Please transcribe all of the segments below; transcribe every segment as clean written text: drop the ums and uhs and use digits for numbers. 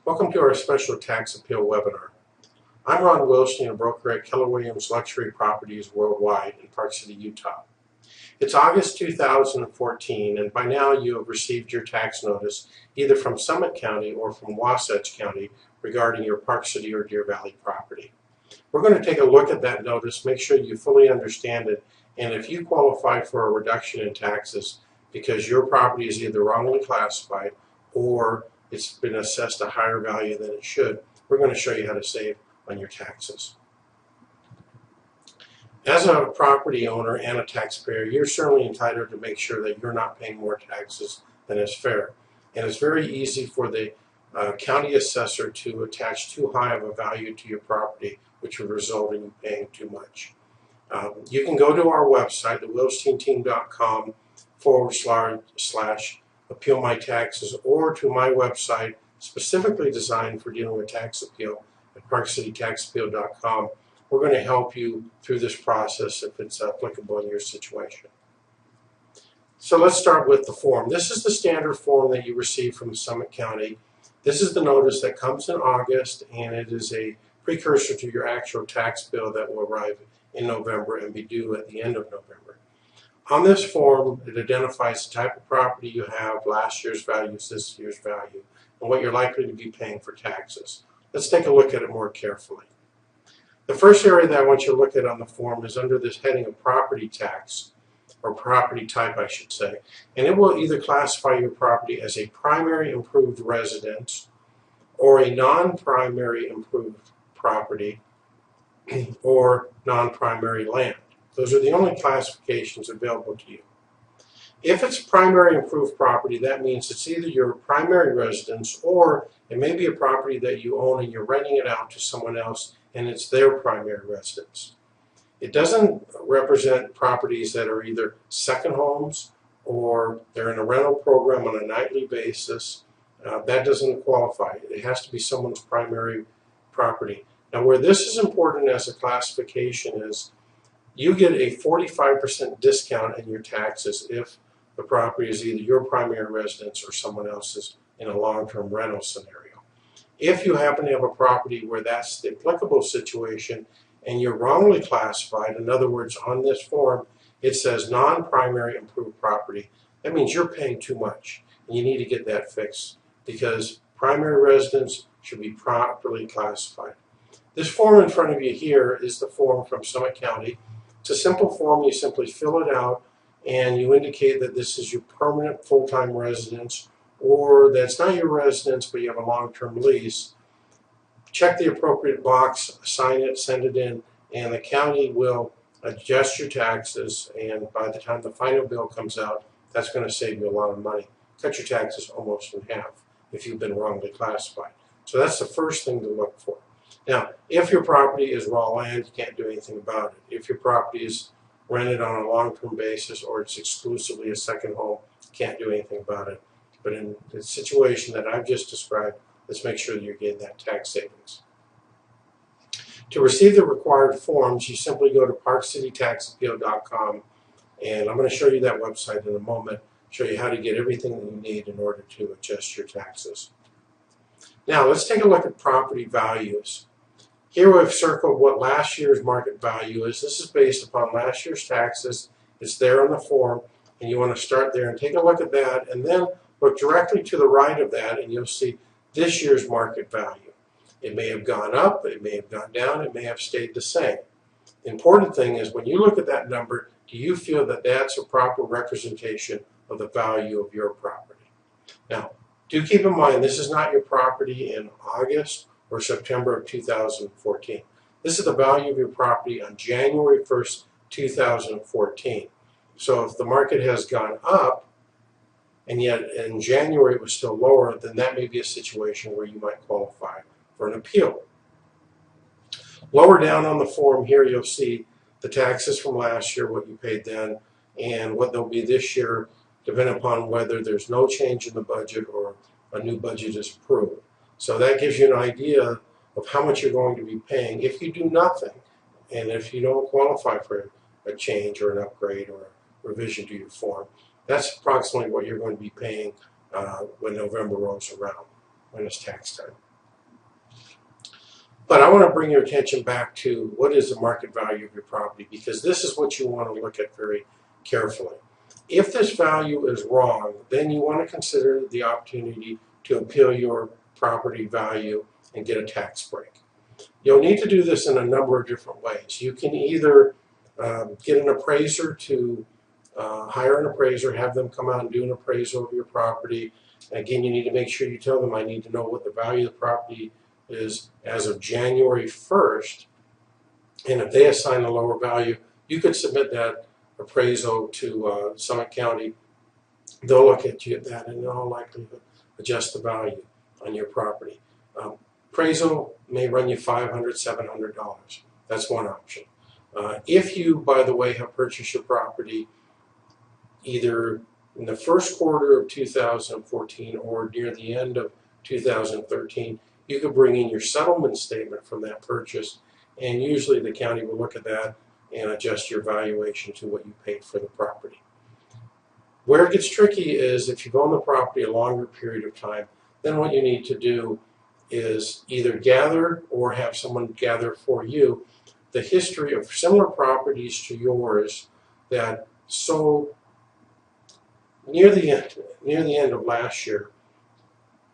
Welcome to our special tax appeal webinar. I'm Ron Wilstein, a broker at Keller Williams Luxury Properties Worldwide in Park City, Utah. It's August 2014, and by now you have received your tax notice either from Summit County or from Wasatch County regarding your Park City or Deer Valley property. We're going to take a look at that notice, make sure you fully understand it, and if you qualify for a reduction in taxes because your property is either wrongly classified or it's been assessed a higher value than it should, we're going to show you how to save on your taxes. As a property owner and a taxpayer, you're certainly entitled to make sure that you're not paying more taxes than is fair. And it's very easy for the county assessor to attach too high of a value to your property, which would result in you paying too much. You can go to our website, thewilsteinteam.com/appeal my taxes, or to my website specifically designed for dealing with tax appeal at BuyParkCity.com. We're going to help you through this process if it's applicable in your situation. So let's start with the form. This is the standard form that you receive from Summit County. This is the notice that comes in August, and it is a precursor to your actual tax bill that will arrive in November and be due at the end of November. On this form, it identifies the type of property you have, last year's values, this year's value, and what you're likely to be paying for taxes. Let's take a look at it more carefully. The first area that I want you to look at on the form is under this heading of property tax, or property type I should say, and it will either classify your property as a primary improved residence or a non-primary improved property or non-primary land. Those are the only classifications available to you. If it's primary improved property, that means it's either your primary residence or it may be a property that you own and you're renting it out to someone else and it's their primary residence. It doesn't represent properties that are either second homes or they're in a rental program on a nightly basis. That doesn't qualify. It has to be someone's primary property. Now, where this is important as a classification is you get a 45% discount in your taxes if the property is either your primary residence or someone else's in a long-term rental scenario. If you happen to have a property where that's the applicable situation and you're wrongly classified, in other words, on this form, it says non-primary improved property, that means you're paying too much and you need to get that fixed because primary residence should be properly classified. This form in front of you here is the form from Summit County. It's a simple form. You simply fill it out and you indicate that this is your permanent full-time residence or that's not your residence but you have a long-term lease. Check the appropriate box, sign it, send it in, and the county will adjust your taxes, and by the time the final bill comes out, that's going to save you a lot of money. Cut your taxes almost in half if you've been wrongly classified. So that's the first thing to look for. Now, if your property is raw land, you can't do anything about it. If your property is rented on a long-term basis or it's exclusively a second home, you can't do anything about it. But in the situation that I've just described, let's make sure that you're getting that tax savings. To receive the required forms, you simply go to BuyParkCity.com, and I'm going to show you that website in a moment, show you how to get everything that you need in order to adjust your taxes. Now, let's take a look at property values. Here we've circled what last year's market value is. This is based upon last year's taxes. It's there on the form, and you want to start there and take a look at that, and then look directly to the right of that, and you'll see this year's market value. It may have gone up, it may have gone down, it may have stayed the same. The important thing is when you look at that number, do you feel that that's a proper representation of the value of your property? Now, do keep in mind this is not your property in August or September of 2014. This is the value of your property on January 1st, 2014. So if the market has gone up, and yet in January it was still lower, then that may be a situation where you might qualify for an appeal. Lower down on the form here you'll see the taxes from last year, what you paid then, and what they'll be this year, depending upon whether there's no change in the budget or a new budget is approved. So that gives you an idea of how much you're going to be paying if you do nothing, and if you don't qualify for a change or an upgrade or a revision to your form. That's approximately what you're going to be paying when November rolls around, when it's tax time. But I want to bring your attention back to what is the market value of your property, because this is what you want to look at very carefully. If this value is wrong, then you want to consider the opportunity to appeal your property value and get a tax break. You'll need to do this in a number of different ways. You can either get an appraiser to hire an appraiser, have them come out and do an appraisal of your property. Again, you need to make sure you tell them, I need to know what the value of the property is as of January 1st. And if they assign a lower value, you could submit that appraisal to Summit County. They'll look at that and in all likelihood adjust the value on your property. Appraisal may run you $500, $700. That's one option. If you, by the way, have purchased your property either in the first quarter of 2014 or near the end of 2013, you could bring in your settlement statement from that purchase, and usually the county will look at that and adjust your valuation to what you paid for the property. Where it gets tricky is if you've owned the property a longer period of time, then what you need to do is either gather or have someone gather for you the history of similar properties to yours that sold near the end of last year,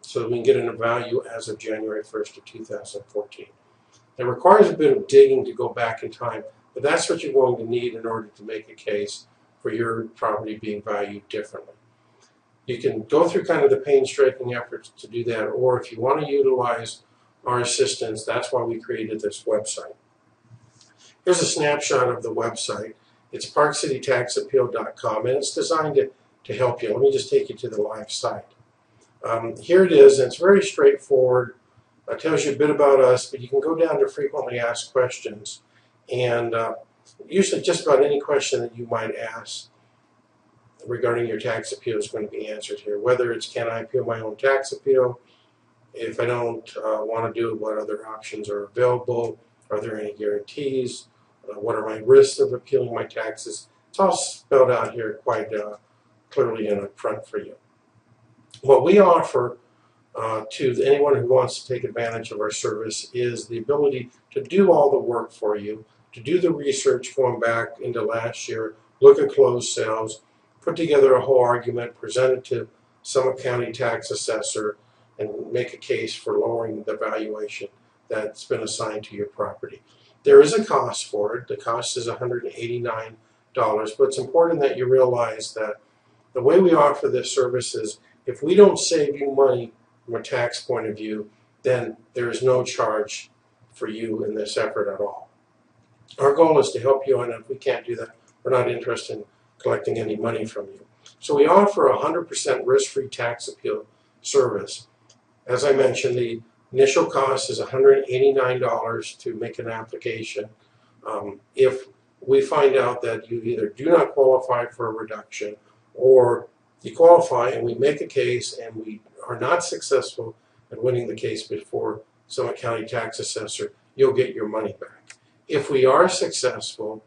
so that we can get a value as of January 1st of 2014. It requires a bit of digging to go back in time, but that's what you're going to need in order to make a case for your property being valued differently. You can go through kind of the painstaking efforts to do that, or if you want to utilize our assistance, that's why we created this website. Here's a snapshot of the website. It's BuyParkCity.com, and it's designed to help you. Let me just take you to the live site. Here it is, and it's very straightforward. It tells you a bit about us, but you can go down to frequently asked questions, and usually just about any question that you might ask regarding your tax appeal is going to be answered here. Whether it's, can I appeal my own tax appeal? If I don't want to do it, what other options are available? Are there any guarantees? What are my risks of appealing my taxes? It's all spelled out here quite clearly and upfront for you. What we offer to anyone who wants to take advantage of our service is the ability to do all the work for you, to do the research going back into last year, look at closed sales, put together a whole argument, present it to Summit County Tax Assessor, and make a case for lowering the valuation that's been assigned to your property. There is a cost for it. The cost is $189, but it's important that you realize that the way we offer this service is if we don't save you money from a tax point of view, then there is no charge for you in this effort at all. Our goal is to help you, and if we can't do that, we're not interested in collecting any money from you. So we offer a 100% risk-free tax appeal service. As I mentioned, the initial cost is $189 to make an application. If we find out that you either do not qualify for a reduction or you qualify and we make a case and we are not successful at winning the case before Summit County Tax Assessor, you'll get your money back. If we are successful,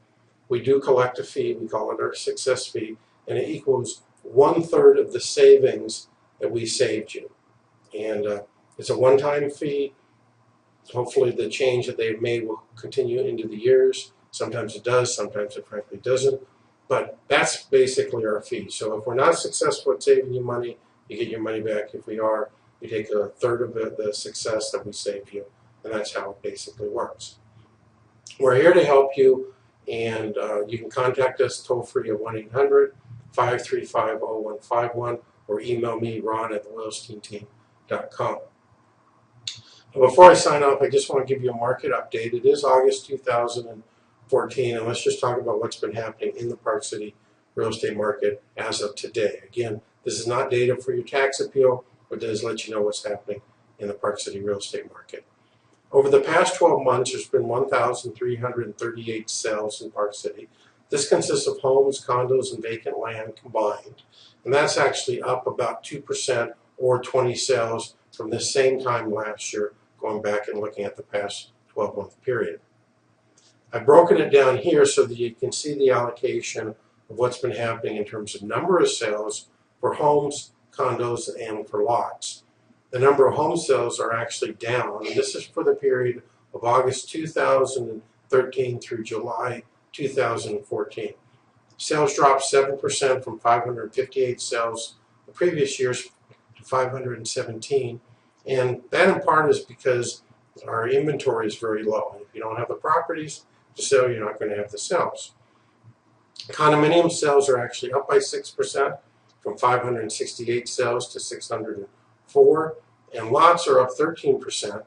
we do collect a fee. We call it our success fee, and it equals 1/3 of the savings that we saved you. And it's a one-time fee. Hopefully the change that they've made will continue into the years. Sometimes it does, sometimes it frankly doesn't. But that's basically our fee. So if we're not successful at saving you money, you get your money back. If we are, we take 1/3 of the success that we saved you. And that's how it basically works. We're here to help you, and you can contact us toll-free at 1-800-535-0151 or email me, Ron, at thewilsteinteam.com. Before I sign off, I just want to give you a market update. It is August 2014, and let's just talk about what's been happening in the Park City real estate market as of today. Again, this is not data for your tax appeal, but does let you know what's happening in the Park City real estate market. Over the past 12 months, there's been 1,338 sales in Park City. This consists of homes, condos, and vacant land combined, and that's actually up about 2% or 20 sales from the same time last year, going back and looking at the past 12-month period. I've broken it down here so that you can see the allocation of what's been happening in terms of number of sales for homes, condos, and for lots. The number of home sales are actually down, and this is for the period of August 2013 through July 2014. Sales dropped 7% from 558 sales the previous years to 517, and that in part is because our inventory is very low. And if you don't have the properties to sell, you're not going to have the sales. Condominium sales are actually up by 6% from 568 sales to 604, and lots are up 13%,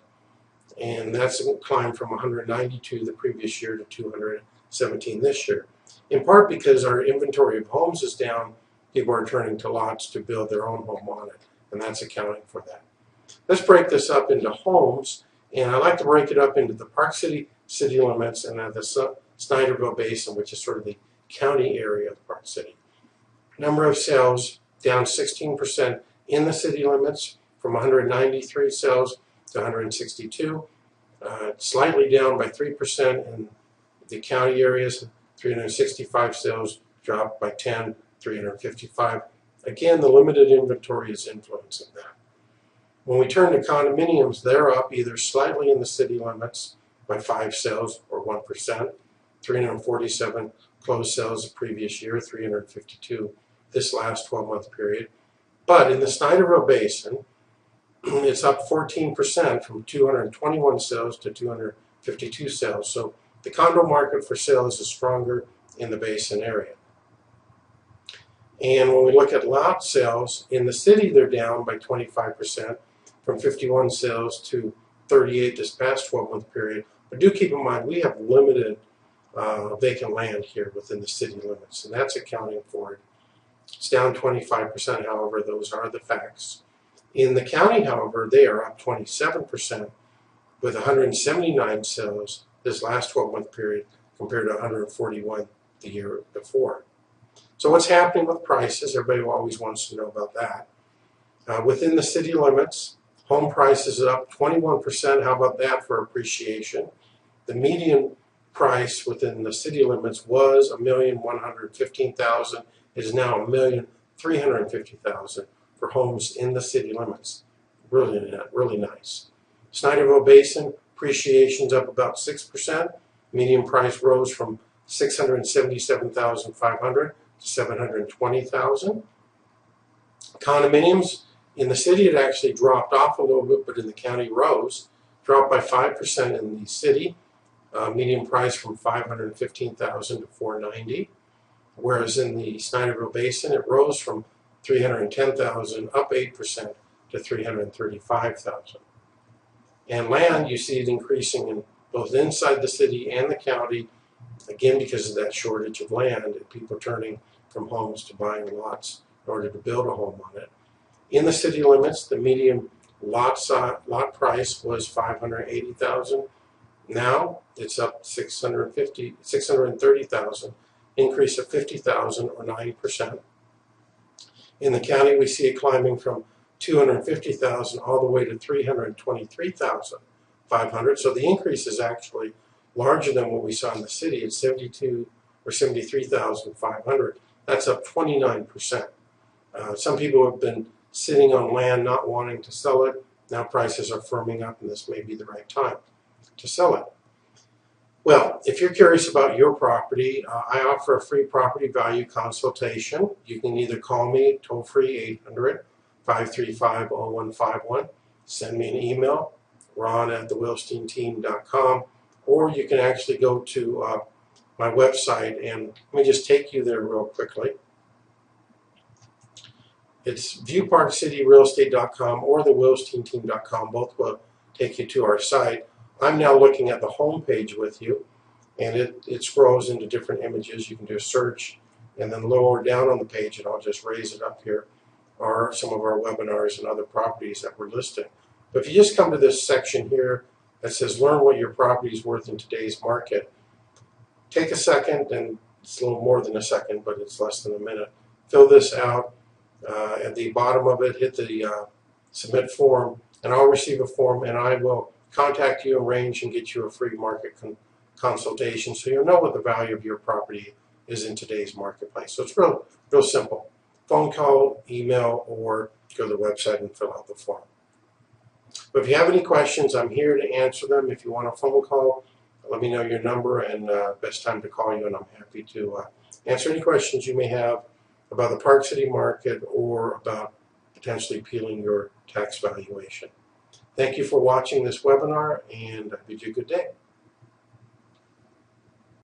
and that's a climb from 192 the previous year to 217 this year. In part because our inventory of homes is down, people are turning to lots to build their own home on it, and that's accounting for that. Let's break this up into homes, and I like to break it up into the Park City city limits and the Snyderville Basin, which is sort of the county area of Park City. Number of sales down 16% in the city limits from 193 sales to 162. Slightly down by 3% in the county areas. 365 sales dropped by 10, 355. Again, the limited inventory is influencing that. When we turn to condominiums, they're up either slightly in the city limits by 5 sales or 1%, 347 closed sales the previous year, 352 this last 12-month period. But in the Snyderville Basin, it's up 14% from 221 sales to 252 sales. So the condo market for sales is stronger in the Basin area. And when we look at lot sales, in the city they're down by 25% from 51 sales to 38 this past 12-month period. But do keep in mind, we have limited vacant land here within the city limits, and that's accounting for it. It's down 25%, however, those are the facts. In the county, however, they are up 27% with 179 sales this last 12-month period compared to 141 the year before. So what's happening with prices? Everybody always wants to know about that. Within the city limits, home prices are up 21%. How about that for appreciation? The median price within the city limits was $1,115,000. It is now $1,350,000 for homes in the city limits. Really nice. Snyderville Basin, appreciation's up about 6%. Median price rose from $677,500 to $720,000. Condominiums in the city, it actually dropped off a little bit, but in the county rose. Dropped by 5% in the city. Median price from $515,000 to $490,000. Whereas in the Snyderville Basin, it rose from $310,000, up 8% to $335,000. And land, you see it increasing in both inside the city and the county, again because of that shortage of land and people turning from homes to buying lots in order to build a home on it. In the city limits, the median lot price was $580,000. Now it's up $630,000, increase of $50,000 or 9%. In the county, we see it climbing from $250,000 all the way to $323,500. So the increase is actually larger than what we saw in the city. It's 72 or 73,500. That's up 29%. Some people have been sitting on land not wanting to sell it. Now prices are firming up, and this may be the right time to sell it. Well, if you're curious about your property, I offer a free property value consultation. You can either call me toll-free 800-535-0151, send me an email, ron@thewilsteinteam.com, or you can actually go to my website, and let me just take you there real quickly. It's BuyParkCityRealEstate.com or thewilsteinteam.com. Both will take you to our site. I'm now looking at the home page with you, and it scrolls into different images. You can do a search, and then lower down on the page, and I'll just raise it up here, are some of our webinars and other properties that we're listing. But if you just come to this section here that says learn what your property is worth in today's market, take a second, and it's a little more than a second, but it's less than a minute. Fill this out. At the bottom of it, hit the submit form, and I'll receive a form, and I will contact you, arrange, and get you a free market consultation so you'll know what the value of your property is in today's marketplace. So it's real simple. Phone call, email, or go to the website and fill out the form. But if you have any questions, I'm here to answer them. If you want a phone call, let me know your number and best time to call you, and I'm happy to answer any questions you may have about the Park City market or about potentially appealing your tax valuation. Thank you for watching this webinar, and I bid you a good day.